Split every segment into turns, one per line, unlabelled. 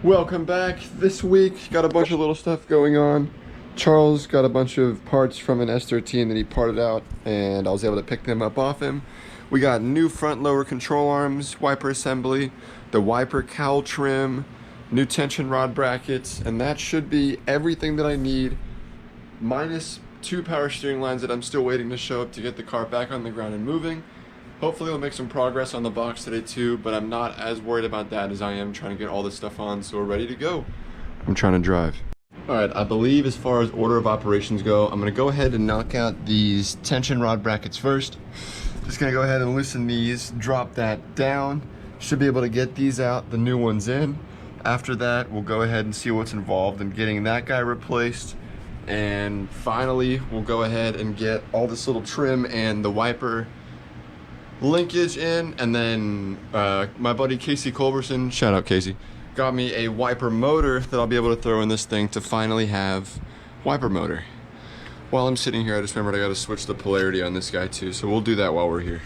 Welcome back. This week, got a bunch of little stuff going on. Charles got a bunch of parts from an S13 that he parted out, and I was able to pick them up off him. We got new front lower control arms, wiper assembly, the wiper cowl trim, new tension rod brackets, and that should be everything that I need, minus 2 power steering lines that I'm still waiting to show up to get the car back on the ground and moving. Hopefully we'll make some progress on the box today too, but I'm not as worried about that as I am trying to get all this stuff on, so we're ready to go. I'm trying to drive. Alright, I believe as far as order of operations go, I'm going to go ahead and knock out these tension rod brackets first. Just going to go ahead and loosen these, drop that down. Should be able to get these out, the new ones in. After that, we'll go ahead and see what's involved in getting that guy replaced. And finally, we'll go ahead and get all this little trim and the wiper linkage in, and then my buddy Casey Culberson, shout out Casey, got me a wiper motor that I'll be able to throw in this thing to finally have wiper motor. While I'm sitting here, I just remembered I got to switch the polarity on this guy too, so we'll do that while we're here.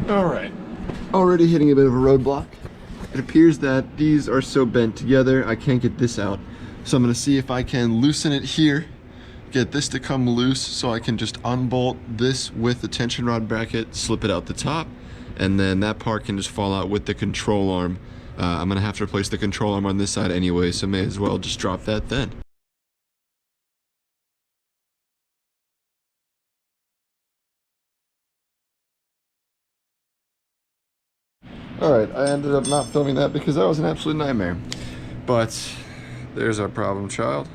All right. Already hitting a bit of a roadblock. It appears that these are so bent together I can't get this out, so I'm going to see if I can loosen it here, get this to come loose so I can just unbolt this with the tension rod bracket, slip it out the top, and then that part can just fall out with the control arm. I'm going to have to replace the control arm on this side anyway, so may as well just drop that then. Alright, I ended up not filming that because that was an absolute nightmare. But there's our problem child.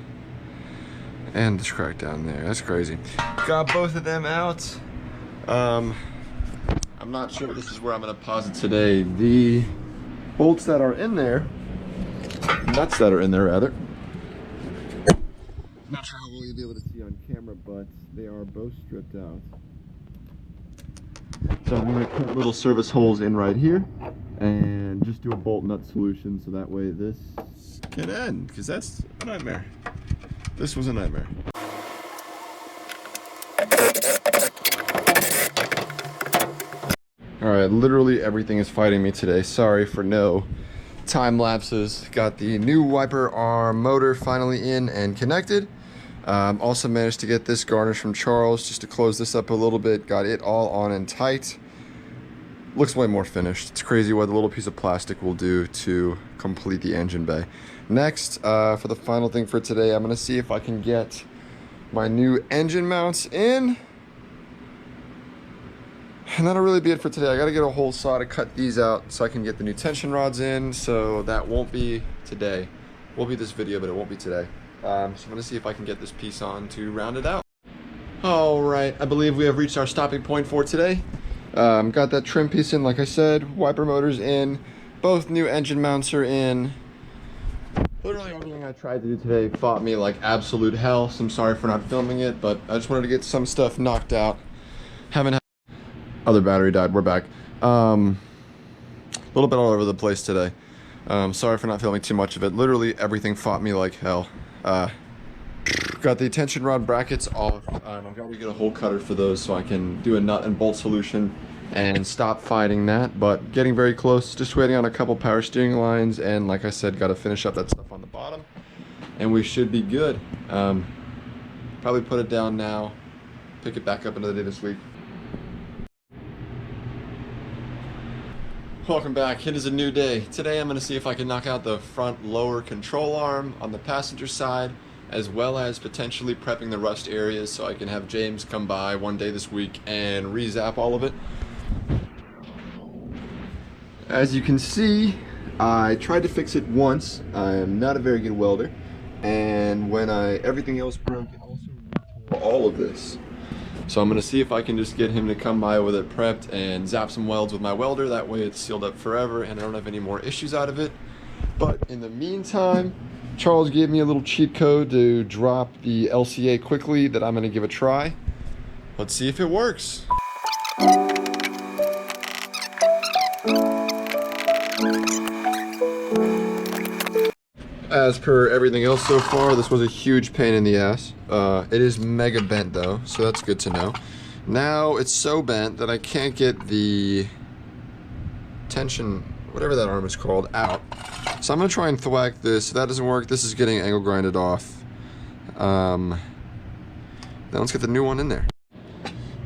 And this crack down there. That's crazy. Got both of them out. I'm not sure this is where I'm going to pause it today. The bolts that are in there, nuts that are in there rather. Not sure how well you'll be able to see on camera, but they are both stripped out. So I'm going to cut little service holes in right here and just do a bolt nut solution so that way this can end, because that's a nightmare. This was a nightmare. Alright, literally everything is fighting me today. Sorry for no time lapses. Got the new wiper arm motor finally in and connected. Also managed to get this garnish from Charles just to close this up a little bit. Got it all on and tight. Looks way more finished. It's crazy what the little piece of plastic will do to complete the engine bay. Next, for the final thing for today, I'm going to see if I can get my new engine mounts in. And that'll really be it for today. I got to get a hole saw to cut these out so I can get the new tension rods in. So that won't be today. Will be this video, but it won't be today. So I'm going to see if I can get this piece on to round it out. Alright, I believe we have reached our stopping point for today. Got that trim piece in, like I said, wiper motors in, both new engine mounts are in. Literally everything I tried to do today fought me like absolute hell, so I'm sorry for not filming it, but I just wanted to get some stuff knocked out. Haven't had... Other battery died, we're back. A little bit all over the place today. Sorry for not filming too much of it. Literally everything fought me like hell. Got the tension rod brackets off. I've got to get a hole cutter for those so I can do a nut and bolt solution and stop fighting that, but getting very close. Just waiting on a couple power steering lines, and like I said, got to finish up that stuff on the bottom and we should be good. Probably put it down now, pick it back up another day this week. Welcome back. It is a new day. Today I'm going to see if I can knock out the front lower control arm on the passenger side, as well as potentially prepping the rust areas so I can have James come by one day this week and re-zap all of it. As you can see, I tried to fix it once. I am not a very good welder, and when everything else broke, it also tore all of this. So I'm going to see if I can just get him to come by with it prepped and zap some welds with my welder. That way it's sealed up forever and I don't have any more issues out of it. But in the meantime, Charles gave me a little cheat code to drop the LCA quickly that I'm going to give a try. Let's see if it works. as per everything else so far, this was a huge pain in the ass. It is mega bent though, so that's good to know. Now it's so bent that I can't get the tension, whatever that arm is called, out. So I'm gonna try and thwack this. If that doesn't work, this is getting angle grinded off. Then let's get the new one in there.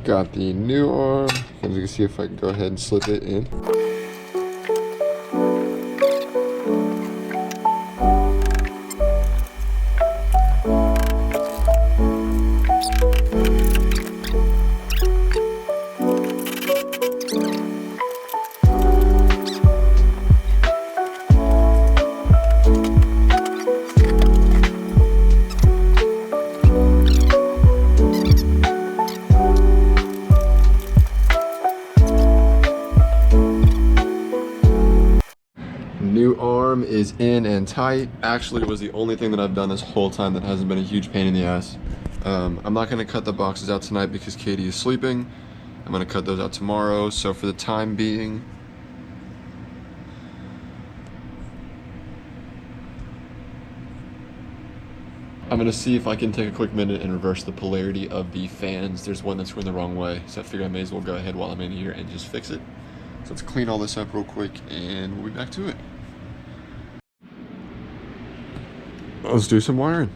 Got the new arm. As you can see, if I can go ahead and slip it in. New arm is in and tight. Actually, it was the only thing that I've done this whole time that hasn't been a huge pain in the ass. I'm not going to cut the boxes out tonight because Katie is sleeping. I'm going to cut those out tomorrow. So for the time being, I'm going to see if I can take a quick minute and reverse the polarity of the fans. There's one that's going the wrong way, so I figure I may as well go ahead while I'm in here and just fix it. So let's clean all this up real quick and we'll be back to it. Let's do some wiring.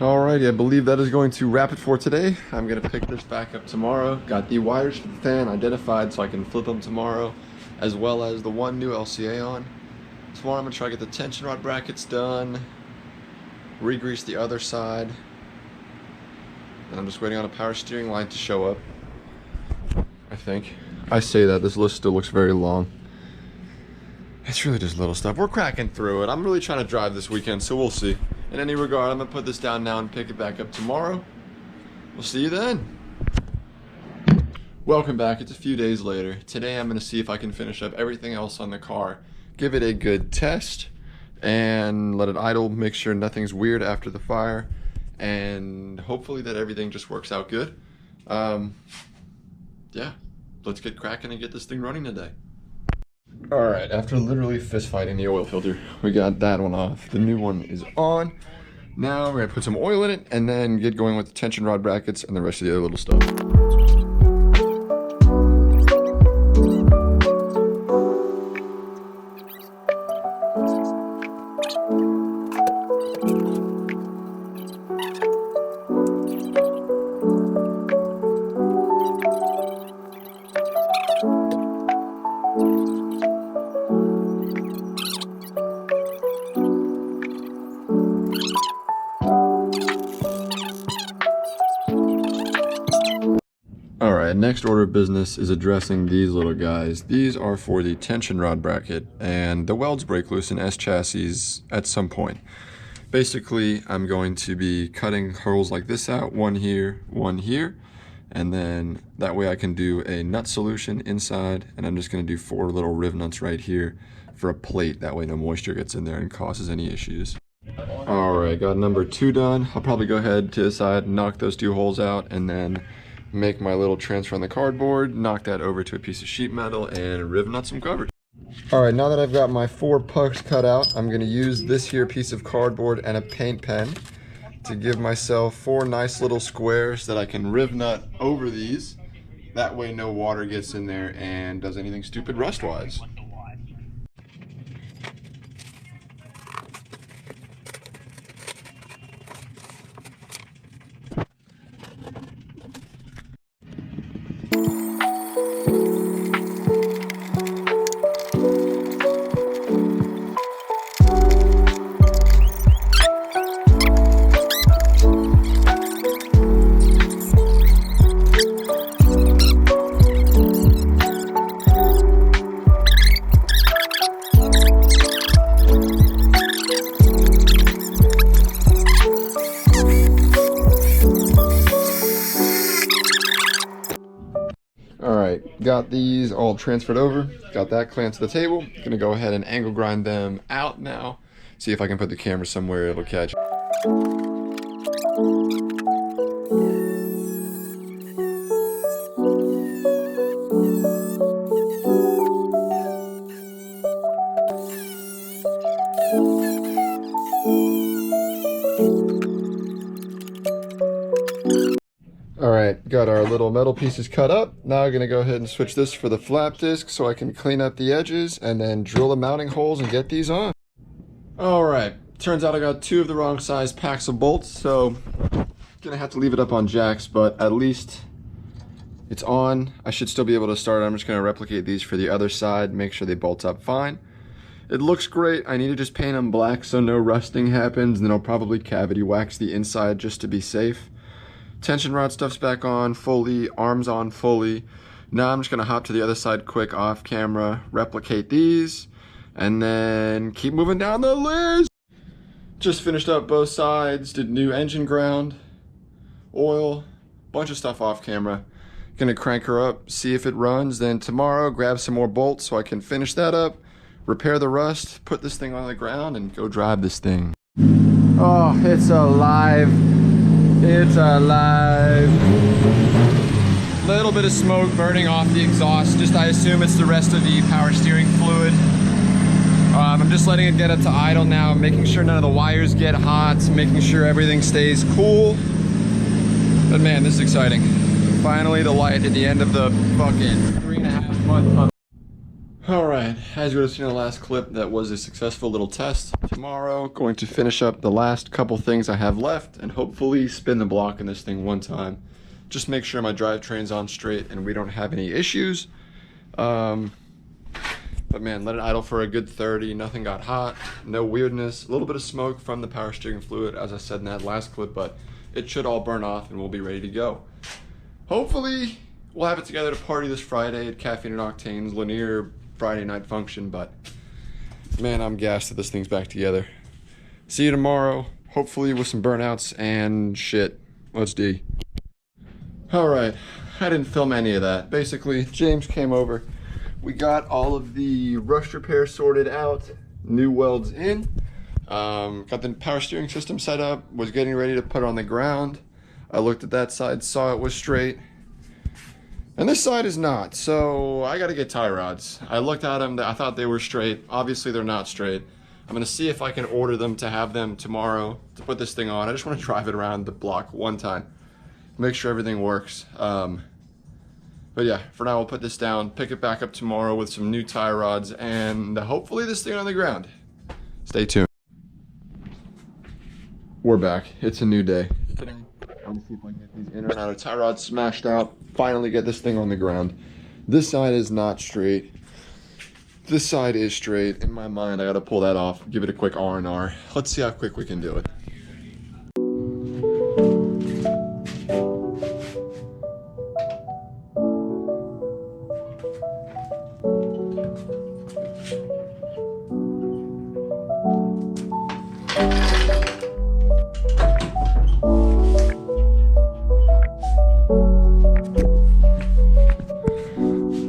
Alrighty, I believe that is going to wrap it for today. I'm going to pick this back up tomorrow. Got the wires for the fan identified so I can flip them tomorrow, as well as the one new LCA on. Tomorrow I'm going to try to get the tension rod brackets done, re-grease the other side, and I'm just waiting on a power steering line to show up, I think. I say that, this list still looks very long. It's really just little stuff. We're cracking through it. I'm really trying to drive this weekend, so we'll see. In any regard, I'm going to put this down now and pick it back up tomorrow. We'll see you then. Welcome back. It's a few days later. Today I'm going to see if I can finish up everything else on the car, give it a good test, and let it idle, make sure nothing's weird after the fire, and hopefully that everything just works out good. Yeah, let's get cracking and get this thing running today. Alright, after literally fist fighting the oil filter, we got that one off. The new one is on. Now we're going to put some oil in it and then get going with the tension rod brackets and the rest of the other little stuff. Alright, next order of business is addressing these little guys. These are for the tension rod bracket, and the welds break loose in S chassis at some point. Basically, I'm going to be cutting holes like this out, one here, and then that way I can do a nut solution inside, and I'm just going to do 4 little riv nuts right here for a plate. That way no moisture gets in there and causes any issues. Alright, got number 2 done. I'll probably go ahead to the side, knock those 2 holes out, and then make my little transfer on the cardboard, knock that over to a piece of sheet metal, and riv nut some covers. Alright, now that I've got my 4 pucks cut out, I'm going to use this here piece of cardboard and a paint pen to give myself 4 nice little squares that I can riv nut over these. That way no water gets in there and does anything stupid rust-wise. Alright, got these all transferred over, got that clamped to the table. Gonna go ahead and angle grind them out now. See if I can put the camera somewhere it'll catch. Got our little metal pieces cut up. Now I'm gonna go ahead and switch this for the flap disc so I can clean up the edges and then drill the mounting holes and get these on. All right, turns out I got 2 of the wrong size packs of bolts, so gonna have to leave it up on jacks, but at least it's on. I should still be able to start. I'm just gonna replicate these for the other side, make sure they bolt up fine. It looks great. I need to just paint them black so no rusting happens, and then I'll probably cavity wax the inside just to be safe. Tension rod stuff's back on fully, arms on fully. Now I'm just gonna hop to the other side quick off camera, replicate these, and then keep moving down the list. Just finished up both sides, did new engine ground, oil, bunch of stuff off camera. Gonna crank her up, see if it runs, then tomorrow grab some more bolts so I can finish that up, repair the rust, put this thing on the ground, and go drive this thing. Oh, it's alive. It's alive. Little bit of smoke burning off the exhaust. Just I assume it's the rest of the power steering fluid. I'm just letting it get up to idle now, making sure none of the wires get hot, making sure everything stays cool. But man, this is exciting. Finally the light at the end of the fucking 3.5 month. Alright, as you would have seen in the last clip, that was a successful little test. Tomorrow, going to finish up the last couple things I have left and hopefully spin the block in this thing one time. Just make sure my drivetrain's on straight and we don't have any issues. But man, let it idle for a good 30, nothing got hot, no weirdness, a little bit of smoke from the power steering fluid, as I said in that last clip, but it should all burn off and we'll be ready to go. Hopefully, we'll have it together to party this Friday at Caffeine and Octane's Lanier Friday night function, but man, I'm gassed that this thing's back together. See you tomorrow, hopefully with some burnouts and shit. Let's D. Alright, I didn't film any of that. Basically, James came over. We got all of the rust repair sorted out, new welds in, got the power steering system set up, was getting ready to put it on the ground. I looked at that side, saw it was straight. And this side is not, so I gotta get tie rods. I looked at them, I thought they were straight. Obviously they're not straight. I'm gonna see if I can order them to have them tomorrow to put this thing on. I just wanna drive it around the block one time, make sure everything works. But yeah, for now we'll put this down, pick it back up tomorrow with some new tie rods, and hopefully this thing on the ground. Stay tuned. We're back, it's a new day. I'm gonna see if I can get these inner and outer tie rods smashed out, finally get this thing on the ground. This side is not straight. This side is straight. In my mind, I gotta pull that off, give it a quick R&R. Let's see how quick we can do it.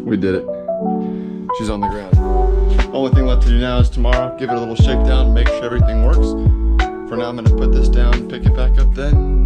We did it. She's on the ground. Only thing left to do now is tomorrow, give it a little shakedown, make sure everything works. For now, I'm gonna put this down, pick it back up, then